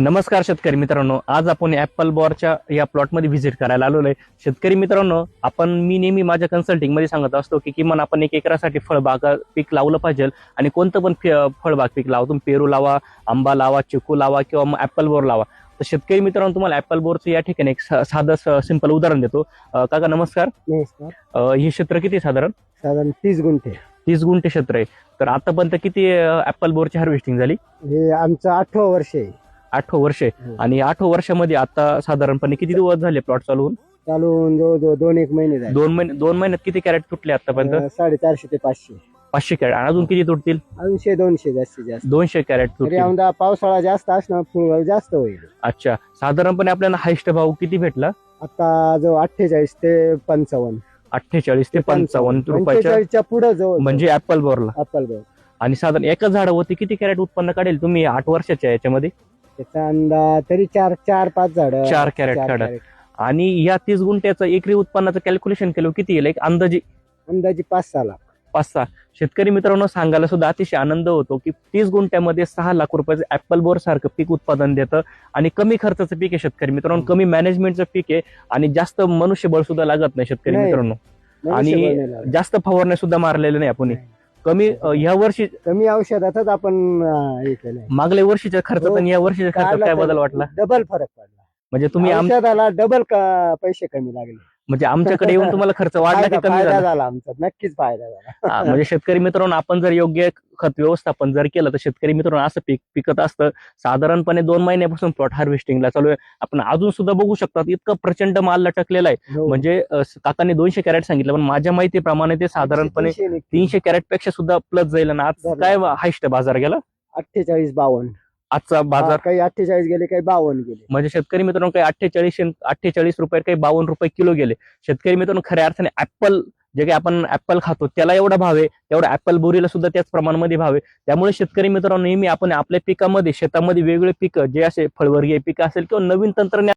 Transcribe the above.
नमस्कार शेतकरी मित्रांनो, आज आपण ऍपल बोरच्या या प्लॉटमध्ये व्हिजिट करायला आलेलो आहे. शेतकरी मित्रांनो, मी नेहमी माझ्या कन्सल्टिंग मध्ये सांगत असतो की किमान आपण 1 एकरासाठी फळबाग पीक लावलं पाहिजे. आणि कोणतं पण फळबाग पीक लावा, तुम्ही पेरू लावा, आंबा लावा, चिकू लावा किंवा मग ऍपल बोर लावा. तर शेतकरी मित्रांनो, तुम्हाला ऍपल बोरचं या ठिकाणी एक साधं सिंपल उदाहरण देतो. काका नमस्कार. नमस्कार. हे क्षेत्र किती साधारण? साधारण 30 गुंठे. 30 गुंठे क्षेत्र आहे. तर आतापर्यंत किती ऍपल बोरची हार्वेस्टिंग झाली? हे आमचं 8वं वर्ष आहे. 8 वर्ष आहे. हो. आणि 8 वर्षामध्ये आता साधारणपणे किती दिवस झाले प्लॉट चालवून? चालून जवळजवळ 2-1 महिने झाले. 2 महिन्यात किती कॅरेट तुटले आतापर्यंत? 450 ते 500. 500 कॅरेट. आणि अजून किती तुटतील? 200 जास्तीत जास्त. 200 कॅरेट तरी तुटतील. औंधा पावसाळा जास्त असणार, फुलगळ जास्त होईल. अच्छा, साधारणपणे आपल्याला हायस्ट भाव किती भेटला? आता जो 48 ते 55. 48 ते 55 रुपयाच्या 45च्या पुढे जवळ म्हणजे ऍपल बोरला. Apple bore. आणि साधारण एका झाडावरती किती कॅरेट उत्पन्न काढेल तुम्ही 8 वर्षाच्या याच्यामध्ये? त्याचा अंदाज तरी 4-5 झाड. 4 कॅरेट काढा. आणि या 30 गुंठ्याचं एकरी उत्पन्नाचं कॅल्क्युलेशन केलं किती येईल? एक अंदाजे 5-6 लाख. 5-6. शेतकरी मित्रांनो, सांगायला सुद्धा अतिशय आनंद होतो की 30 गुंठ्यामध्ये 6 लाख रुपयाचं ऍपल बोर सारखं पीक उत्पादन देतं. आणि कमी खर्चाचं पीक आहे शेतकरी मित्रांनो, कमी मॅनेजमेंटचं पीक आहे. आणि जास्त मनुष्यबळ सुद्धा लागत नाही शेतकरी नाही. मित्रांनो. आणि जास्त फवारण्या सुद्धा मारलेले नाही आपण. कमी ह्या वर्षी कमी औषधातच आपण हे केलंय. मागल्या वर्षीच्या खर्चात आणि या वर्षीच्या खर्चात काय बदल वाटला? डबल फरक पडला. म्हणजे तुम्ही औषधाला डबल पैसे कमी लागले. म्हणजे आमच्याकडे येऊन तुम्हाला खर्च वाढला की कमी फायदा झाला? झाला आमचा, नक्कीच फायदा झाला. म्हणजे शेतकरी मित्रांनो, आपण जर योग्य खत व्यवस्थापन जर केलं तर शेतकरी मित्रांनो असं पीक पिकत असतं. साधारणपणे 2 महिन्यापासून प्लॉट हार्वेस्टिंगला चालू आहे. आपण अजून सुद्धा बघू शकतात, इतकं प्रचंड माल लटकलेला आहे. हो. म्हणजे काकांनी 200 कॅरेट सांगितलं, पण माझ्या माहितीप्रमाणे ते साधारणपणे 300 कॅरेट पेक्षा सुद्धा प्लस जाईल. आणि आज काय हायस्ट बाजार गेला? 48-52. आजचा बाजार काही 48 गेले, काही 52 गेले. म्हणजे शेतकरी मित्रांनो, काही 48 रुपये, काही 52 रुपये किलो गेले. शेतकरी मित्रांनो, खऱ्या अर्थाने ऍपल जे काही आपण ऍपल खातो त्याला एवढा भाव आहे, तेवढा ऍपल बोरीला सुद्धा त्याच प्रमाणामध्ये भाव आहे. त्यामुळे शेतकरी मित्रांनो, नेहमी आपण आपल्या पिकामध्ये शेतामध्ये वेगवेगळे पिकं जे असे फळवर्गीय पिकं असेल किंवा नवीन तंत्रज्ञान